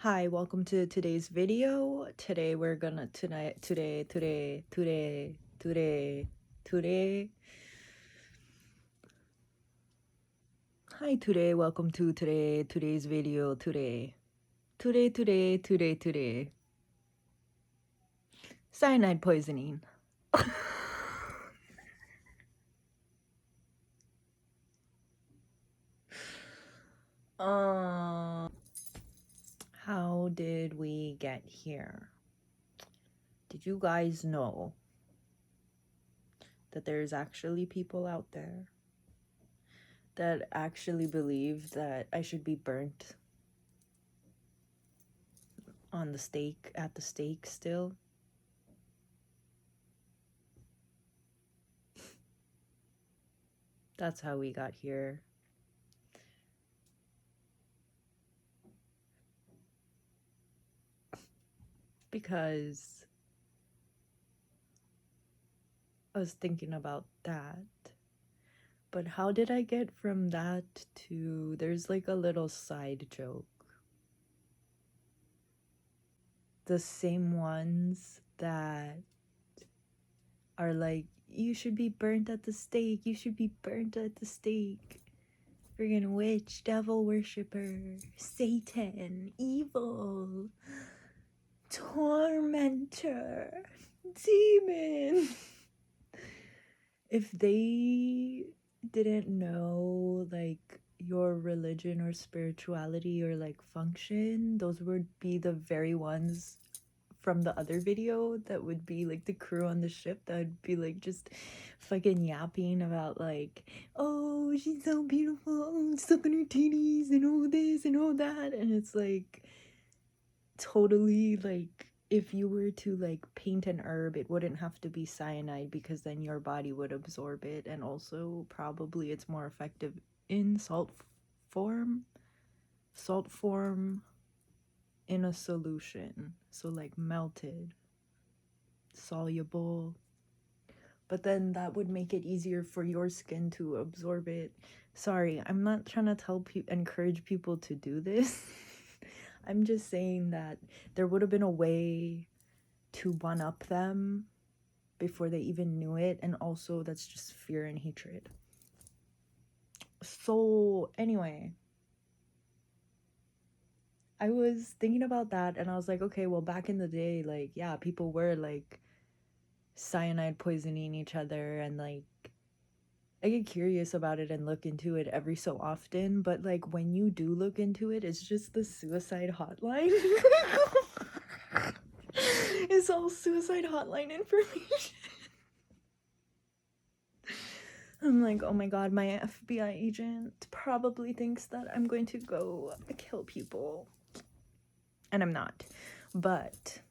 Hi, welcome to today's video. Today we're gonna today. Hi, today, welcome to today's video today. Today. Cyanide poisoning. How did we get here? Did you guys know that there's actually people out there that actually believe that I should be burnt on the stake, at the stake still? That's how we got here. Because I was thinking about that. But how did I get from that to there's like a little side joke? The same ones that are like, you should be burnt at the stake, you should be burnt at the stake. Friggin' witch, devil worshiper, Satan, evil, tormentor, demon. If they didn't know like your religion or spirituality or like function, those would be the very ones from the other video that would be like the crew on the ship that would be like just fucking yapping about like, oh, she's so beautiful, oh, sucking her titties and all this and all that. And it's like totally like, if you were to like paint an herb, it wouldn't have to be cyanide because then your body would absorb it, and also probably it's more effective in salt form in a solution, so like melted, soluble, but then that would make it easier for your skin to absorb it. Sorry, I'm not trying to encourage people to do this. I'm just saying that there would have been a way to one up them before they even knew it, and also that's just fear and hatred. So anyway, I was thinking about that and I was like, okay, well, back in the day, like, yeah, people were like cyanide poisoning each other, and like I get curious about it and look into it every so often, but like when you do look into it, it's just the suicide hotline. It's all suicide hotline information. I'm like, oh my god, my FBI agent probably thinks that I'm going to go kill people. And I'm not. But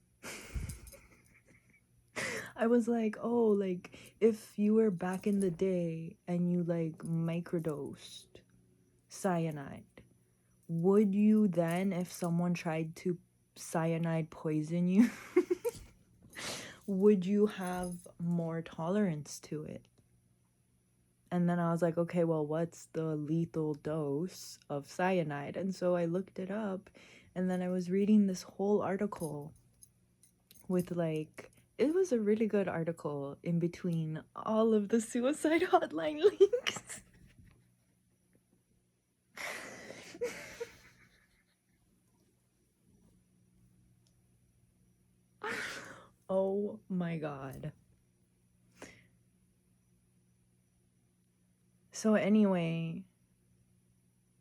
I was like, oh, like, if you were back in the day and you like microdosed cyanide, would you then, if someone tried to cyanide poison you, would you have more tolerance to it? And then I was like, okay, well, what's the lethal dose of cyanide? And so I looked it up, and then I was reading this whole article with like, it was a really good article in between all of the suicide hotline links. Oh my god. So anyway,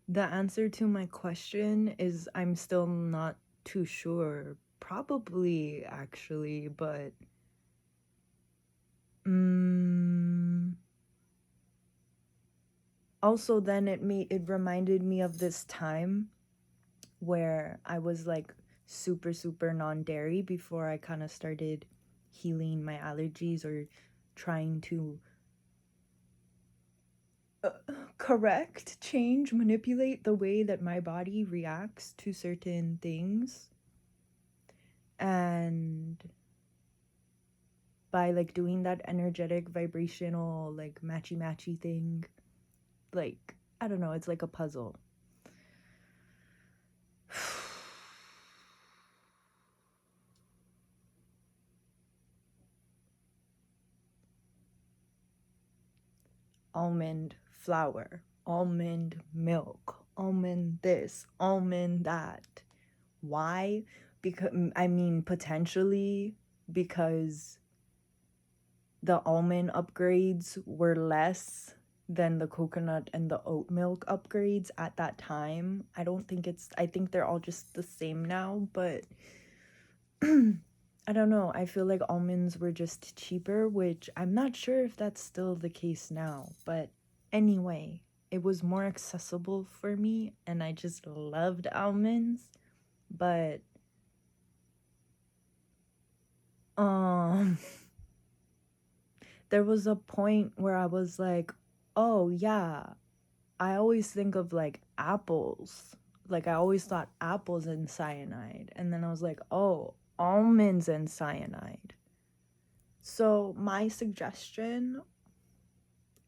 the answer to my question is I'm still not too sure. Probably, actually, but also then it reminded me of this time where I was like super non-dairy before I kind of started healing my allergies or trying to change, manipulate the way that my body reacts to certain things. And by like doing that energetic vibrational like matchy thing, like I don't know, it's like a puzzle. almond flour, almond milk, almond this, almond that. Why? Because, I mean, potentially because the almond upgrades were less than the coconut and the oat milk upgrades at that time. I think they're all just the same now, but I don't know. I feel like almonds were just cheaper, which I'm not sure if that's still the case now. But anyway, it was more accessible for me and I just loved almonds. But there was a point where I was like, "Oh, yeah, I always think of like apples. Like I always thought apples and cyanide." And then I was like, "Oh, almonds and cyanide." So my suggestion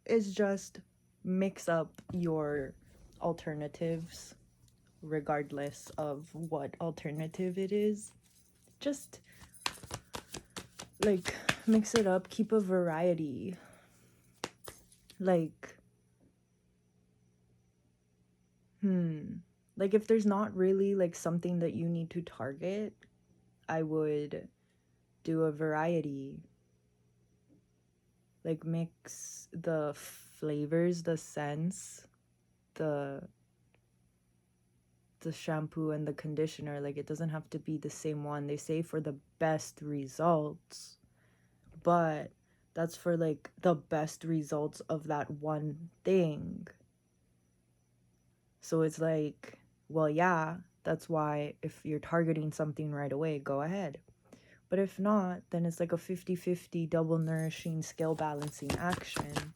is just mix up your alternatives regardless of what alternative it is. Just like mix it up, keep a variety. Like like if there's not really like something that you need to target, I would do a variety. Like mix the flavors, the scents, the shampoo and the conditioner. Like it doesn't have to be the same one. They say for the best results, but that's for like the best results of that one thing. So it's like, well, yeah, that's why if you're targeting something right away, go ahead. But if not, then it's like a 50-50 double nourishing scale balancing action.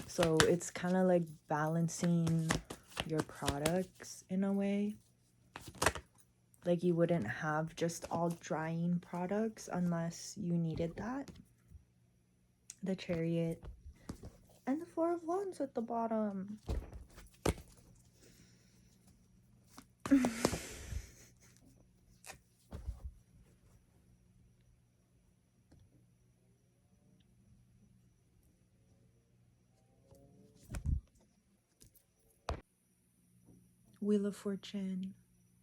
So it's kind of like balancing your products in a way. Like you wouldn't have just all drying products unless you needed that. The Chariot and the Four of Wands at the bottom. Wheel of Fortune,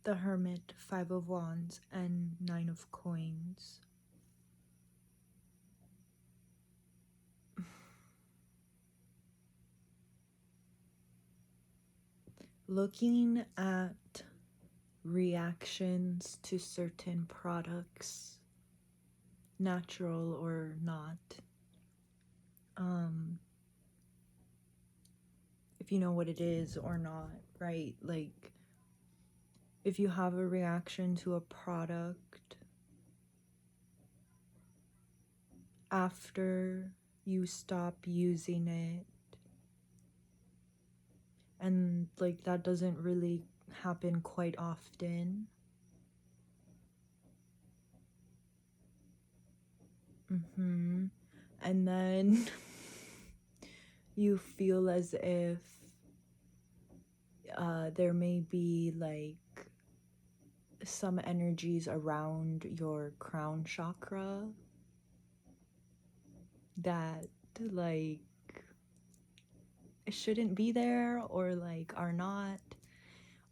the Hermit, Five of Wands, and Nine of Coins. Looking at reactions to certain products, natural or not. If you know what it is or not, right? Like, if you have a reaction to a product after you stop using it, and like that doesn't really happen quite often. And then you feel as if there may be like some energies around your crown chakra that like shouldn't be there, or like are not,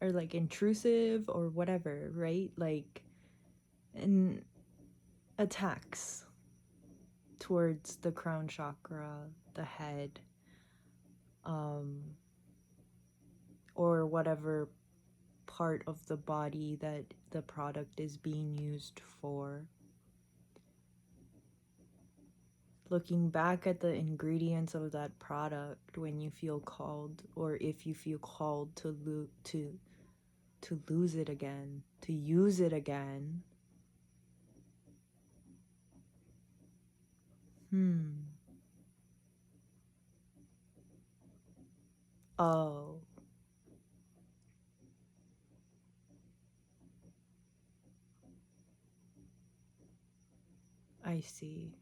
or like intrusive or whatever, right? Like in attacks towards the crown chakra, the head, or whatever part of the body that the product is being used for. Looking back at the ingredients of that product when you feel called, or if you feel called to lose it again, to use it again. Oh, I see.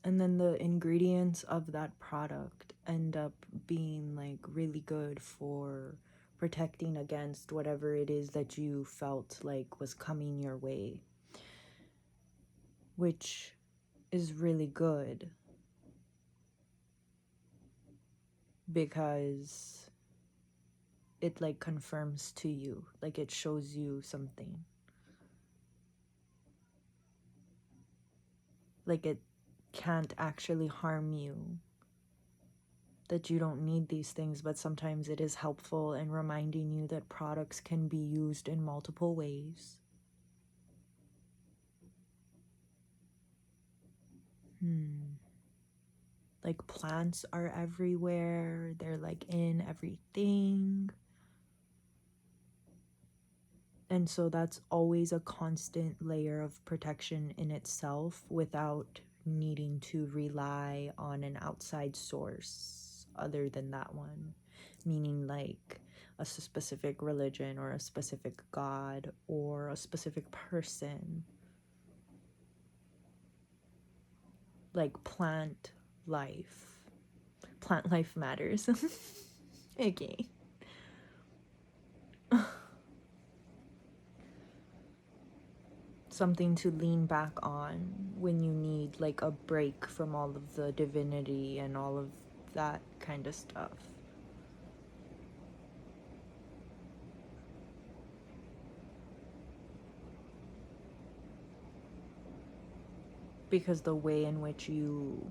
And then the ingredients of that product end up being like really good for protecting against whatever it is that you felt like was coming your way, which is really good because it like confirms to you, like it shows you something, like it can't actually harm you, that you don't need these things, but sometimes it is helpful in reminding you that products can be used in multiple ways. Like plants are everywhere, they're like in everything. And so that's always a constant layer of protection in itself without needing to rely on an outside source other than that one. Meaning like a specific religion or a specific god or a specific person. Like plant life. Plant life matters. Okay. Something to lean back on when you need like a break from all of the divinity and all of that kind of stuff. Because the way in which you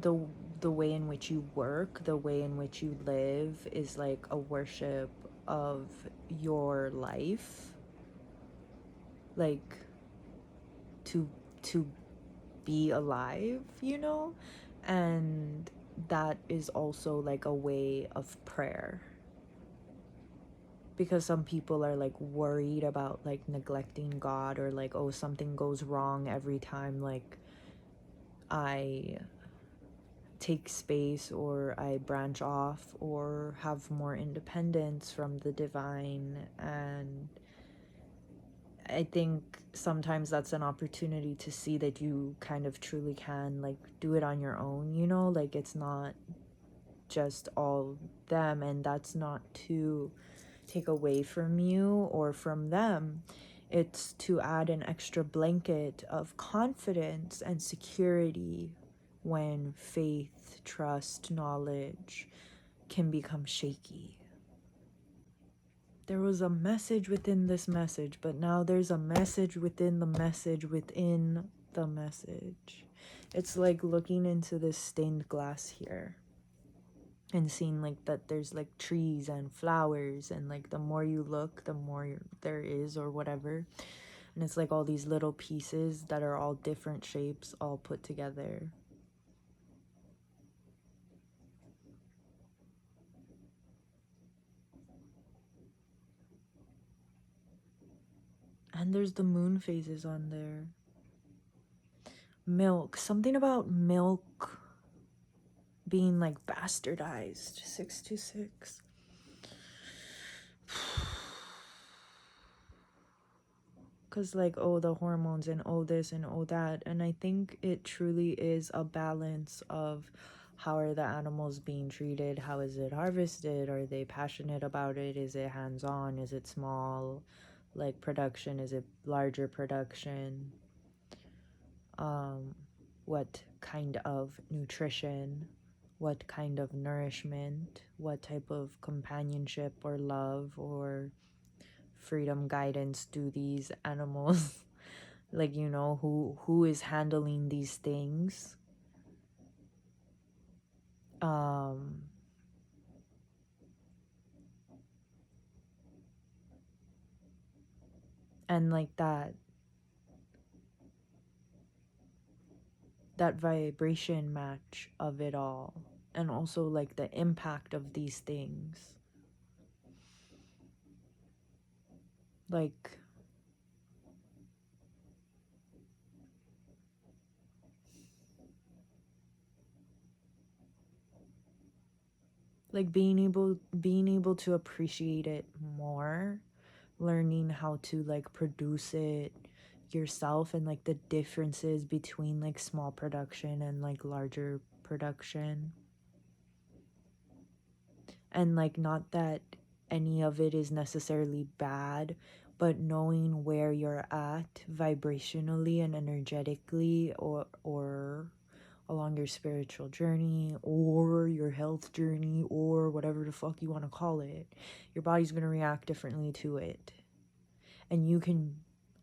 the the way in which you work, the way in which you live is like a worship of your life. Like to to be alive, you know? And that is also like a way of prayer. Because some people are like worried about like neglecting God, or like, oh, something goes wrong every time like I take space or I branch off or have more independence from the divine. And I think sometimes that's an opportunity to see that you kind of truly can like do it on your own, you know? Like it's not just all them, and that's not to take away from you or from them. It's to add an extra blanket of confidence and security when faith, trust, knowledge can become shaky. There was a message within this message, but now there's a message within the message within the message. It's like looking into this stained glass here and seeing like that there's like trees and flowers, and like the more you look the more there is or whatever, and it's like all these little pieces that are all different shapes all put together. And there's the moon phases on there. Milk, something about milk being like bastardized. 626. Because like, oh, the hormones and oh this and oh that. And I think it truly is a balance of how are the animals being treated, how is it harvested, are they passionate about it, is it hands-on, is it small like production, is it larger production, what kind of nutrition, what kind of nourishment, what type of companionship or love or freedom guidance do these animals like, you know, who is handling these things. um and like that vibration match of it all, and also like the impact of these things, like being able to appreciate it more, learning how to like produce it yourself, and like the differences between like small production and like larger production. And like, not that any of it is necessarily bad, but knowing where you're at vibrationally and energetically, or along your spiritual journey or your health journey or whatever the fuck you want to call it, your body's going to react differently to it. And you can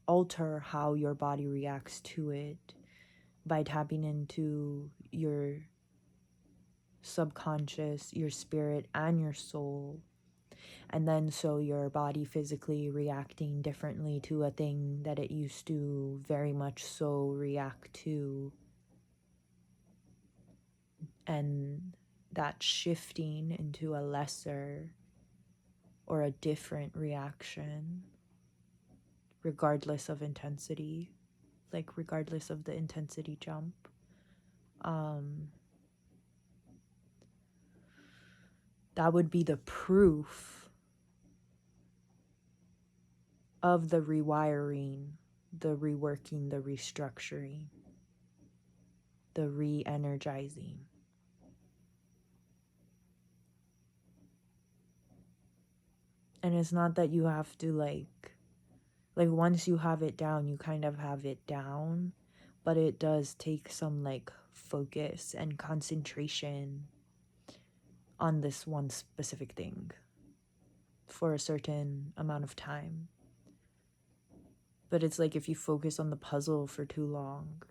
alter how your body reacts to it by tapping into your subconscious, your spirit, and your soul. And then so your body physically reacting differently to a thing that it used to very much so react to. And that shifting into a lesser or a different reaction, regardless of intensity, like regardless of the intensity jump. That would be the proof of the rewiring, the reworking, the restructuring, the re-energizing. And it's not that you have to like once you have it down, you kind of have it down, but it does take some like focus and concentration on this one specific thing for a certain amount of time. But it's like if you focus on the puzzle for too long,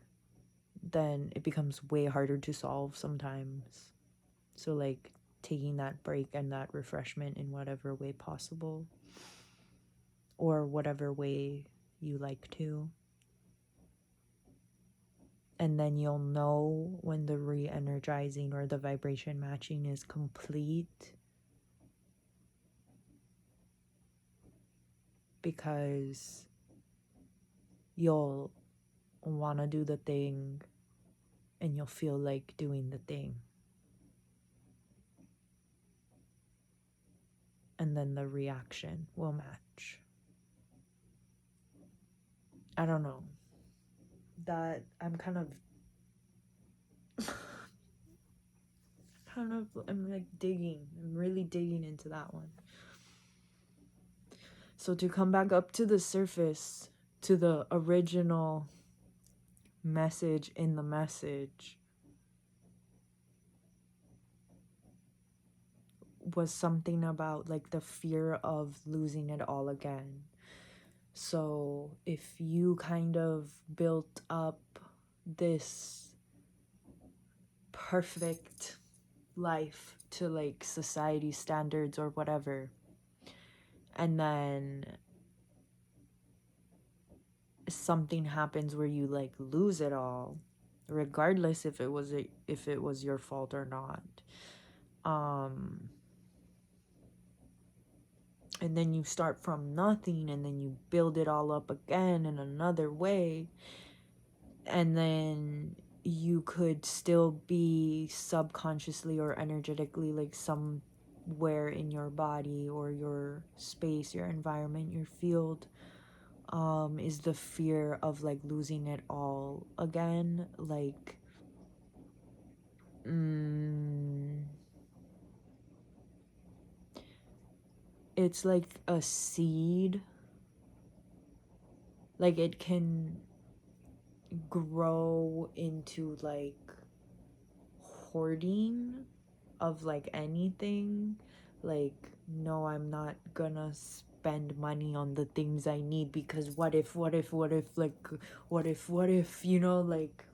then it becomes way harder to solve sometimes. So like taking that break and that refreshment in whatever way possible, or whatever way you like to. And then you'll know when the re-energizing or the vibration matching is complete, because you'll want to do the thing and you'll feel like doing the thing. And then the reaction will match. I don't know. That I'm kind of I'm like digging. I'm really digging into that one. So to come back up to the surface, to the original message in the message, was something about like the fear of losing it all again. So if you kind of built up this perfect life to like society standards or whatever, and then something happens where you like lose it all, regardless if it was your fault or not, and then you start from nothing and then you build it all up again in another way, and then you could still be subconsciously or energetically like somewhere in your body or your space, your environment, your field, is the fear of like losing it all again. Like it's like a seed, like it can grow into like hoarding of like anything. Like, no, I'm not gonna spend money on the things I need because what if like what if you know, like,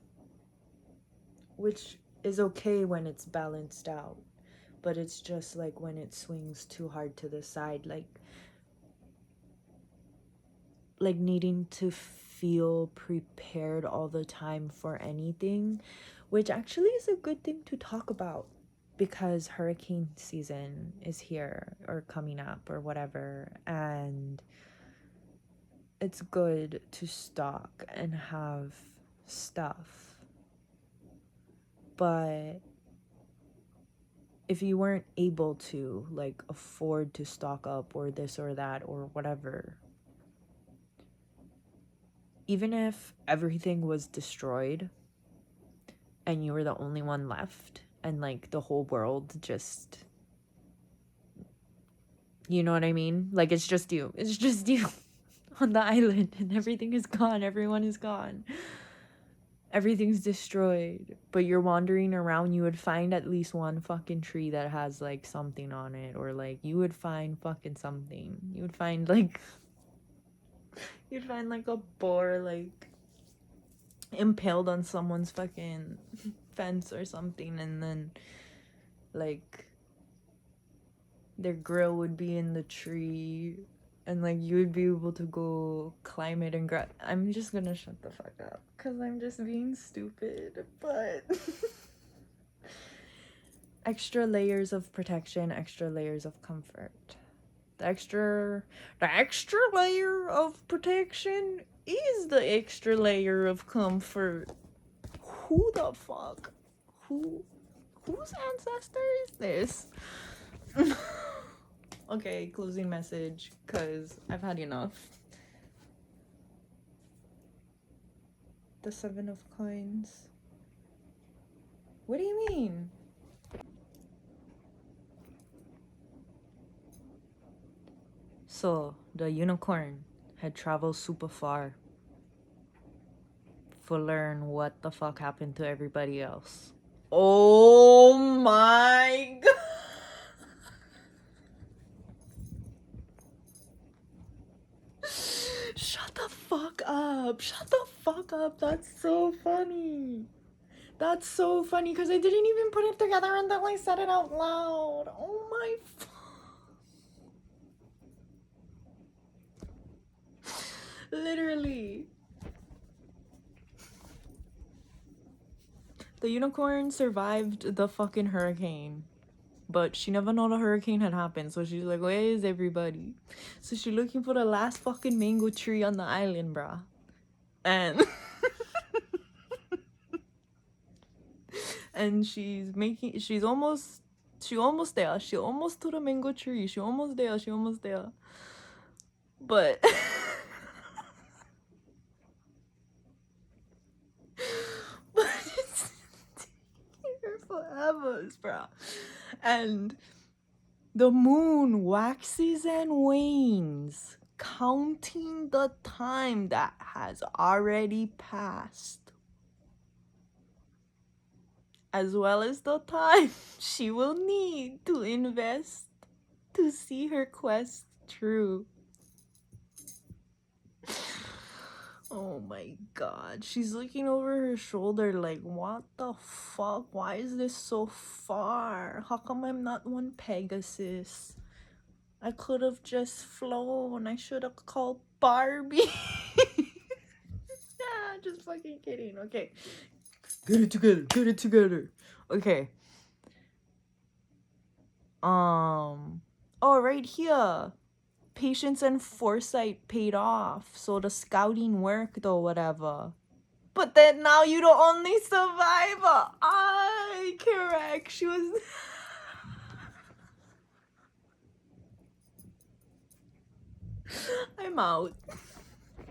which is okay when it's balanced out, but it's just like when it swings too hard to the side, like needing to feel prepared all the time for anything, which actually is a good thing to talk about because hurricane season is here or coming up or whatever, and it's good to stock and have stuff. But if you weren't able to like afford to stock up or this or that or whatever, even if everything was destroyed and you were the only one left and like the whole world just You know what I mean? Like, it's just you. It's just you on the island, and everything is gone. Everyone is gone. Everything's destroyed. But you're wandering around. You would find at least one fucking tree that has, like, something on it. Or, like, you would find fucking something. You would find, like... You'd find, like, a boar, like, impaled on someone's fucking fence or something. And then, like... their grill would be in the tree, and like you would be able to go climb it and grab. I'm just gonna shut the fuck up because I'm just being stupid, but extra layers of protection, extra layers of comfort. The extra layer of protection is the extra layer of comfort. Who the fuck? Whose ancestor is this? Okay, closing message, because I've had enough. The 7 of coins. What do you mean? So, the unicorn had traveled super far to learn what the fuck happened to everybody else. Oh my god! Shut the fuck up. Shut the fuck up. That's so funny. That's so funny because I didn't even put it together until I said it out loud. Oh my literally. The unicorn survived the fucking hurricane. But she never know the hurricane had happened. So she's like, where is everybody? So she's looking for the last fucking mango tree on the island, bruh. And... and she's almost there. She almost to the mango tree. She almost there. But... but it's taking her forever, bruh. And the moon waxes and wanes, counting the time that has already passed, as well as the time she will need to invest to see her quest through. Oh my god, she's looking over her shoulder like, what the fuck? Why is this so far? How come I'm not one Pegasus? I could have just flown. I should have called Barbie. Yeah, just fucking kidding. Okay. Get it together. Okay. Oh, right here. Patience and foresight paid off, so the scouting worked or whatever. But then now you're the only survivor. Correct. She was... I'm out.